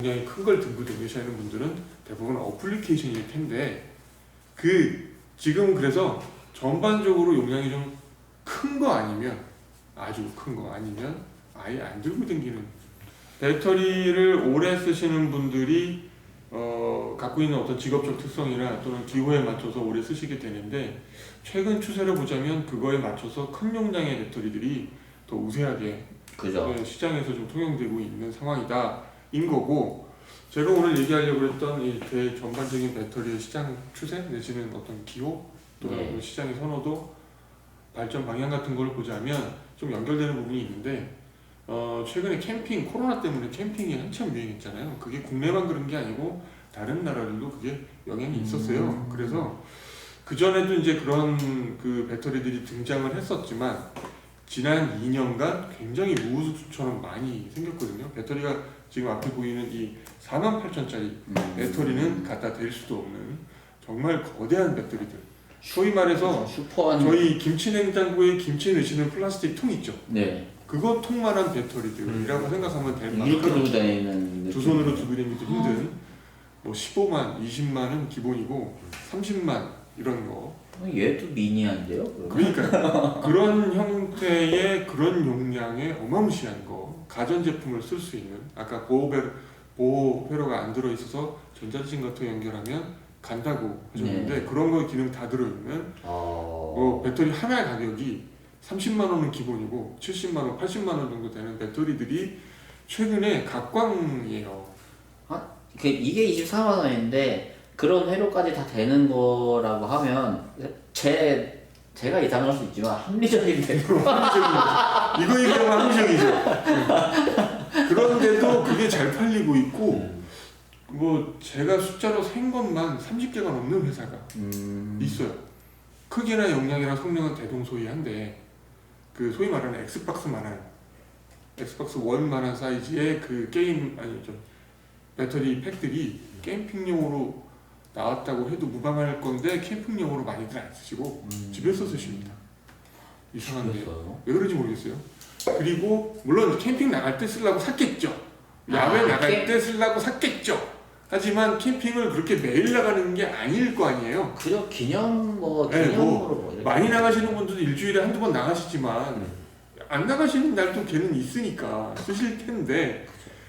굉장히 큰 걸 들고 다니시는 분들은 대부분 어플리케이션일 텐데 지금 그래서 전반적으로 용량이 좀 큰 거 아니면 아주 큰 거 아니면 아예 안 들고 다니는 배터리를 오래 쓰시는 분들이 갖고 있는 어떤 직업적 특성이나 또는 기호에 맞춰서 오래 쓰시게 되는데 최근 추세를 보자면 그거에 맞춰서 큰 용량의 배터리들이 더 우세하게 그죠. 시장에서 좀 통용되고 있는 상황이다 인 거고 제가 오늘 얘기하려고 했던 이 대전반적인 배터리의 시장 추세 내지는 어떤 기호 또는 시장의 선호도 발전 방향 같은 걸 보자면 좀 연결되는 부분이 있는데 최근에 캠핑 코로나 때문에 캠핑이 한참 유행했잖아요. 그게 국내만 그런 게 아니고 다른 나라들도 그게 영향이 있었어요. 그래서 그 전에도 이제 그런 그 배터리들이 등장을 했었지만 지난 2년간 굉장히 우후수처럼 많이 생겼거든요. 배터리가 지금 앞에 보이는 이 48,000짜리 배터리는 갖다 댈 수도 없는 정말 거대한 배터리들. 소위 말해서 슈퍼한 저희 김치냉장고에 김치 넣으시는 플라스틱 통 있죠. 네. 그거 통만한 배터리들이라고 생각하면 될 이렇게 만큼 들고 다니는 두 손으로 들고 다니기도 힘든 뭐 15만, 20만은 기본이고 30만 이런 거. 얘도 미니한데요? 그러니까 그런 형태의 그런 용량의 어마무시한 거 가전제품을 쓸 수 있는 아까 보호회로가 안 들어있어서 전자지진 같은 거 연결하면 간다고 하셨는데 그런 거 기능 다 들어있는 배터리 하나의 가격이 30만 원은 기본이고 70만 원, 80만 원 정도 되는 배터리들이 최근에 각광이에요. 이게 24만 원인데 그런 회로까지 다 되는 거라고 하면 제가 이상할 수 있지만 합리적인 회로. 이거 얘기하면 합리적이죠. 그런데도 그게 잘 팔리고 있고 뭐 제가 숫자로 센 것만 30개가 넘는 회사가 있어요. 크기나 용량이나 성능은 대동소이한데 그 소위 말하는 엑스박스 1만한 사이즈의 그 게임 아니죠 배터리 팩들이 캠핑용으로 나왔다고 해도 무방할 건데 캠핑용으로 많이들 안 쓰시고 집에서 쓰십니다. 이상한데 왜 그런지 모르겠어요. 그리고 물론 캠핑 나갈 때 쓰려고 샀겠죠. 야외 나갈 때 쓰려고 샀겠죠. 하지만 캠핑을 그렇게 매일 나가는 게 아닐 거 아니에요. 그저 기념으로 많이 나가시는 분들도 일주일에 한두 번 나가시지만 안 나가시는 날도 걔는 있으니까 쓰실 텐데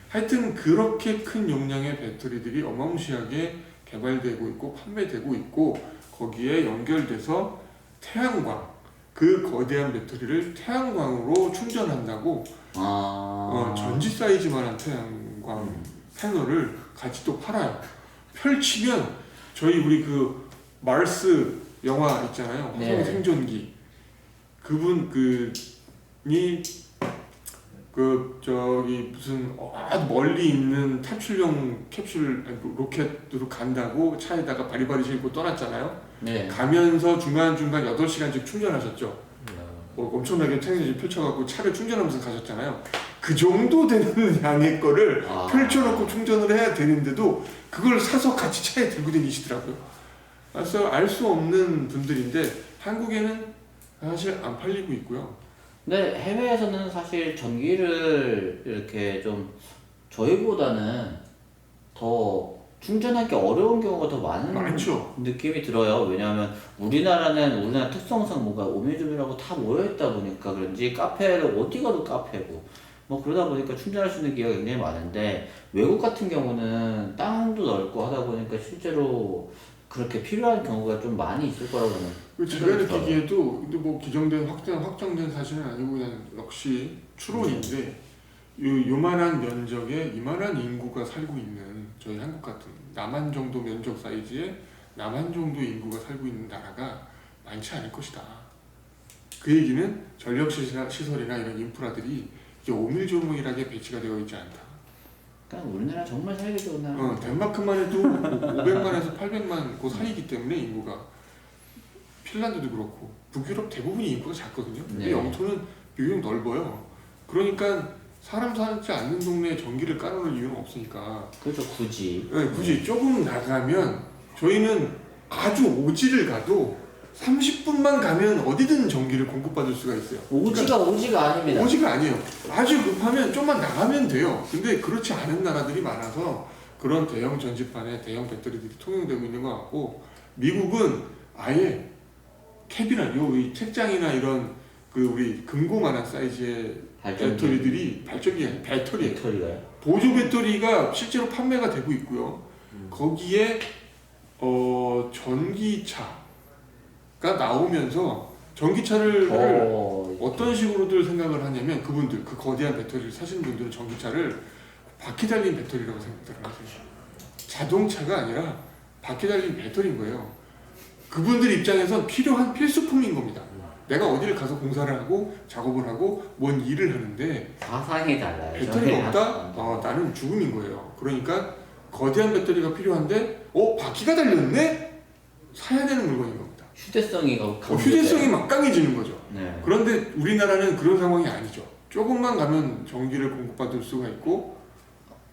하여튼 그렇게 큰 용량의 배터리들이 어마무시하게 개발되고 있고 판매되고 있고 거기에 연결돼서 태양광 그 거대한 배터리를 태양광으로 충전한다고 전지 사이즈만한 태양광 패널을 같이 또 팔아요. 펼치면 우리 그 마르스 영화 있잖아요. 화성 생존기 그분이 저기 무슨 아주 멀리 있는 탈출용 캡슐 로켓으로 간다고 차에다가 바리바리 싣고 떠났잖아요. 네. 가면서 중간중간 8시간씩 충전하셨죠. 엄청나게 technology 펼쳐갖고 차를 충전하면서 가셨잖아요. 그 정도 되는 양의 거를 펼쳐놓고 충전을 해야 되는데도 그걸 사서 같이 차에 들고 다니시더라고요. 그래서 알 수 없는 분들인데 한국에는 사실 안 팔리고 있고요. 근데 해외에서는 사실 전기를 이렇게 좀 저희보다는 더 충전하기 어려운 경우가 더 많죠. 느낌이 들어요. 왜냐하면 우리나라는 우리나라 특성상 뭔가 오밀조밀하고 다 모여있다 보니까 그런지 카페를 어디 가도 카페고 뭐 그러다 보니까 충전할 수 있는 기회가 굉장히 많은데 외국 같은 경우는 땅도 넓고 하다 보니까 실제로 그렇게 필요한 경우가 좀 많이 있을 거라고 저는 제가 느끼기에도 근데 뭐 기정된 확정된 사실은 아니고 그냥 역시 추론인데 요만한 면적에 이만한 인구가 살고 있는 저희 한국 같은 남한 정도 면적 사이즈에 남한 정도 인구가 살고 있는 나라가 많지 않을 것이다. 그 얘기는 전력 시설이나 이런 인프라들이 이게 오밀조밀하게 배치가 되어 있지 않다. 그러니까 우리나라 정말 살기 좋은 나라. 덴마크만 해도 500만에서 800만 그 사이이기 때문에 인구가 핀란드도 그렇고 북유럽 대부분이 인구가 작거든요. 근데 영토는 비교적 넓어요. 그러니까 사람 살지 않는 동네에 전기를 깔아놓을 이유는 없으니까. 그렇죠. 굳이. 굳이 조금 나가면 저희는 아주 오지를 가도 30분만 가면 어디든 전기를 공급받을 수가 있어요. 오지가 아닙니다. 오지가 아니에요. 아주 급하면 좀만 나가면 돼요. 근데 그렇지 않은 나라들이 많아서 그런 대형 전지판에 대형 배터리들이 통용되고 있는 것 같고, 미국은 아예 캡이나 이 책장이나 이런 그 우리 금고만한 사이즈의 배터리들이 배터리예요. 배터리가요? 보조 배터리가 실제로 판매가 되고 있고요. 거기에 전기차가 나오면서 전기차를 어떤 식으로들 생각을 하냐면, 그분들 그 거대한 배터리를 사시는 분들은 전기차를 바퀴 달린 배터리라고 생각을 하세요. 자동차가 아니라 바퀴 달린 배터리인 거예요. 그분들 입장에선 필요한 필수품인 겁니다. 내가 어디를 가서 공사를 하고 작업을 하고 뭔 일을 하는데 사상이 달라요. 배터리가 없다? 나는 죽음인 거예요. 그러니까 거대한 배터리가 필요한데 바퀴가 달렸네? 사야 되는 물건인 겁니다. 휴대성이 막강해지는 거죠. 네. 그런데 우리나라는 그런 상황이 아니죠. 조금만 가면 전기를 공급받을 수가 있고,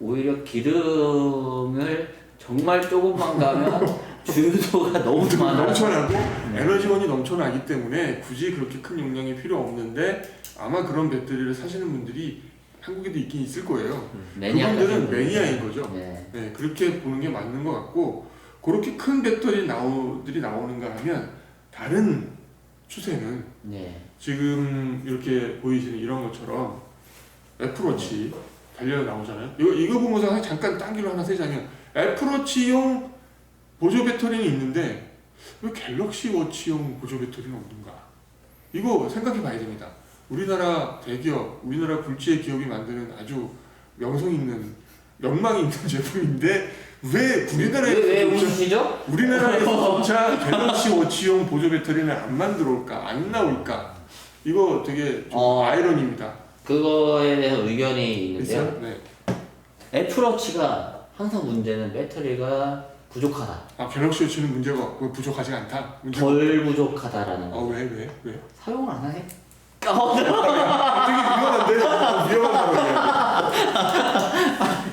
오히려 기름을 정말 조금만 가면 주유소가 너무 많아요. 넘쳐나고 에너지원이 넘쳐나기 때문에 굳이 그렇게 큰 용량이 필요 없는데, 아마 그런 배터리를 사시는 분들이 한국에도 있긴 있을 거예요. 그분들은 매니아인 거죠. 네, 그렇게 보는 게 맞는 것 같고, 그렇게 큰 배터리 들이 나오는가 하면 다른 추세는 지금 이렇게 보이시는 이런 것처럼 애플워치 달려 나오잖아요. 이거 보면서 잠깐 딴기로 하나 세자면, 애플워치용 보조 배터리는 있는데 왜 갤럭시 워치용 보조 배터리는 없는가? 이거 생각해 봐야 됩니다. 우리나라 대기업, 우리나라 굴지의 기업이 만드는 아주 명성 있는, 명망 있는 제품인데 왜 우리나라에서 웃으시죠? 우리나라에서조차 갤럭시 워치용 보조 배터리는 안 만들어 올까? 안 나올까? 이거 되게 좀 아이러니입니다. 그거에 대해서 의견이 있는데요. 있어요? 네. 애플워치가 항상 문제는 배터리가 부족하다. 갤럭시 워치는 문제가 없고 부족하지 않다? 덜 부족하다라는 거. 왜? 사용을 안 하네? 되게 위험한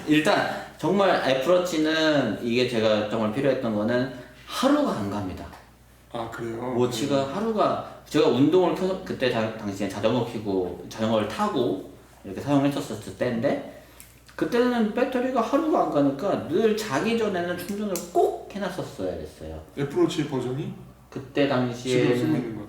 일단 정말 애플워치는 이게 제가 정말 필요했던 거는 하루가 안 갑니다. 그래요? 워치가 하루가, 제가 운동을 켜서 그때 당시에 자전거 켜고 자전거를 타고 이렇게 사용했었을 때인데, 그때는 배터리가 하루가 안 가니까 늘 자기 전에는 충전을 꼭 해놨었어야 됐어요. 애플워치 버전이? 그때 당시에는 지금 쓰고 있는 거?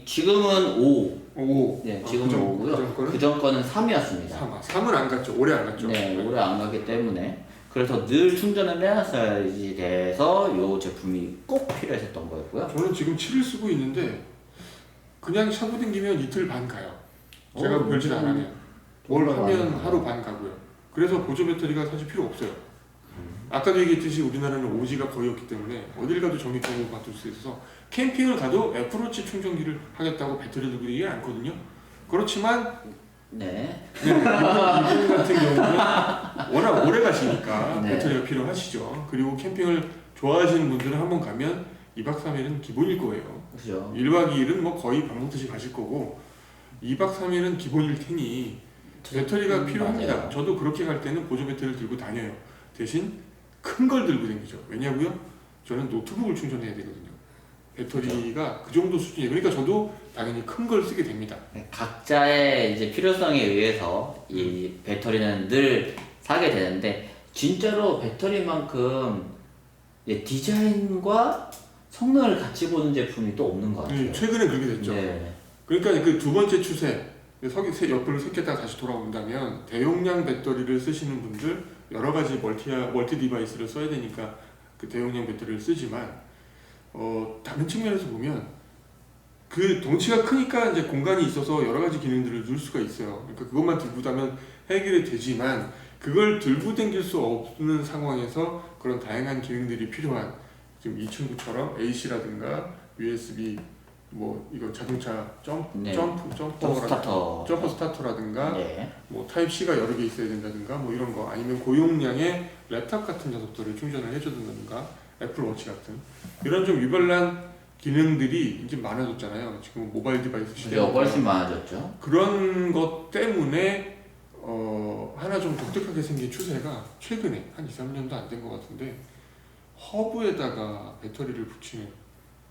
지금은 5. 5. 네, 지금은 5고요. 그전 거는 3이었습니다. 3은 안 갔죠. 오래 안 갔죠. 네, 오래 안 가기 때문에. 그래서 늘 충전을 해놨어야지 돼서 이 제품이 꼭 필요했었던 거였고요. 저는 지금 7을 쓰고 있는데 그냥 차고 댕기면 이틀 반 가요. 제가 별짓 안 하면. 뭘 하면 하루 반 가고요. 그래서 보조 배터리가 사실 필요 없어요. 아까도 얘기했듯이 우리나라는 오지가 거의 없기 때문에 어딜 가도 전기 공급을 받을 수 있어서, 캠핑을 가도 애플워치 충전기를 하겠다고 배터리 들고 이게 않거든요. 그렇지만 이분 같은 경우는 워낙 오래 가시니까 배터리가 필요하시죠. 그리고 캠핑을 좋아하시는 분들은 한번 가면 2박 3일은 기본일 거예요. 그죠. 1박 2일은 뭐 거의 밥 먹듯이 가실 거고, 2박 3일은 기본일 테니 배터리가 필요합니다. 맞아요. 저도 그렇게 갈 때는 보조 배터리를 들고 다녀요. 대신 큰 걸 들고 다니죠. 왜냐고요? 저는 노트북을 충전해야 되거든요. 배터리가 그 정도 수준이에요. 그러니까 저도 당연히 큰 걸 쓰게 됩니다. 각자의 이제 필요성에 의해서 이 배터리는 늘 사게 되는데, 진짜로 배터리만큼 디자인과 성능을 같이 보는 제품이 또 없는 것 같아요. 최근에 그렇게 됐죠. 그러니까 그 두 번째 추세, 옆으로 새겼다가 다시 돌아온다면, 대용량 배터리를 쓰시는 분들, 여러 가지 멀티 디바이스를 써야 되니까 그 대용량 배터리를 쓰지만, 다른 측면에서 보면 그 덩치가 크니까 이제 공간이 있어서 여러 가지 기능들을 넣을 수가 있어요. 그러니까 그것만 들고 다면 해결이 되지만, 그걸 들고 다닐 수 없는 상황에서 그런 다양한 기능들이 필요한, 지금 이 친구처럼 AC라든가 USB, 이거 자동차 점퍼 스타터라든가, 뭐 타입 C가 여러 개 있어야 된다든가, 이런 거, 아니면 고용량의 랩탑 같은 녀석들을 충전을 해준다든가, 애플워치 같은 이런 좀 유별난 기능들이 이제 많아졌잖아요. 지금 모바일 디바이스 시대에 훨씬 많아졌죠. 그런 것 때문에 하나 좀 독특하게 생긴 추세가 최근에 한 2, 3년도 안 된 것 같은데, 허브에다가 배터리를 붙이는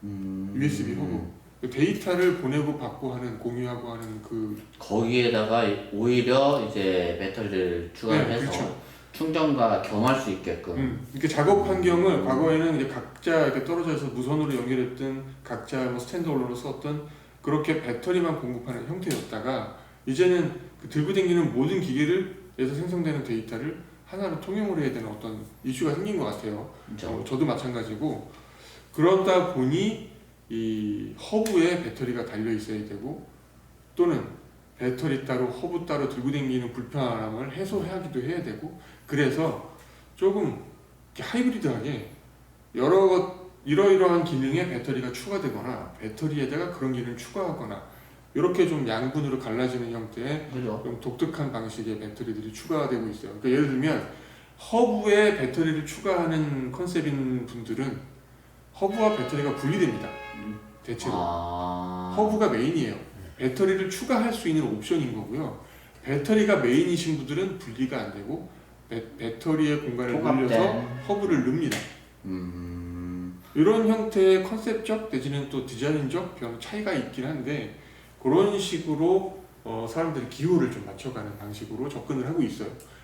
USB 허브. 데이터를 보내고 받고 하는 공유하고 하는 그 거기에다가 오히려 이제 배터리를 추가해서 그렇죠. 충전과 겸할 수 있게끔. 이렇게 작업 환경을 과거에는 이제 각자 이렇게 떨어져서 무선으로 연결했던 각자 뭐 스탠드얼론으로 썼던 그렇게 배터리만 공급하는 형태였다가 이제는 그 들고 다니는 모든 기계를에서 생성되는 데이터를 하나로 통용을 해야 되는 어떤 이슈가 생긴 것 같아요. 그죠? 저도 마찬가지고 그러다 보니 이 허브에 배터리가 달려 있어야 되고 또는 배터리 따로 허브 따로 들고 다니는 불편함을 해소하기도 해야 되고 그래서 조금 이렇게 하이브리드하게 이러이러한 기능에 배터리가 추가되거나 배터리에다가 그런 기능을 추가하거나 이렇게 좀 양분으로 갈라지는 형태의 그죠? 좀 독특한 방식의 배터리들이 추가되고 있어요. 그러니까 예를 들면 허브에 배터리를 추가하는 컨셉인 분들은 허브와 배터리가 분리됩니다. 대체로 허브가 메인이에요. 배터리를 추가할 수 있는 옵션인 거고요. 배터리가 메인이신 분들은 분리가 안 되고 배터리의 공간을 통합된. 늘려서 허브를 넣습니다. 이런 형태의 컨셉적 내지는 또 디자인적 차이가 있긴 한데 그런 식으로 사람들이 기호를 좀 맞춰가는 방식으로 접근을 하고 있어요.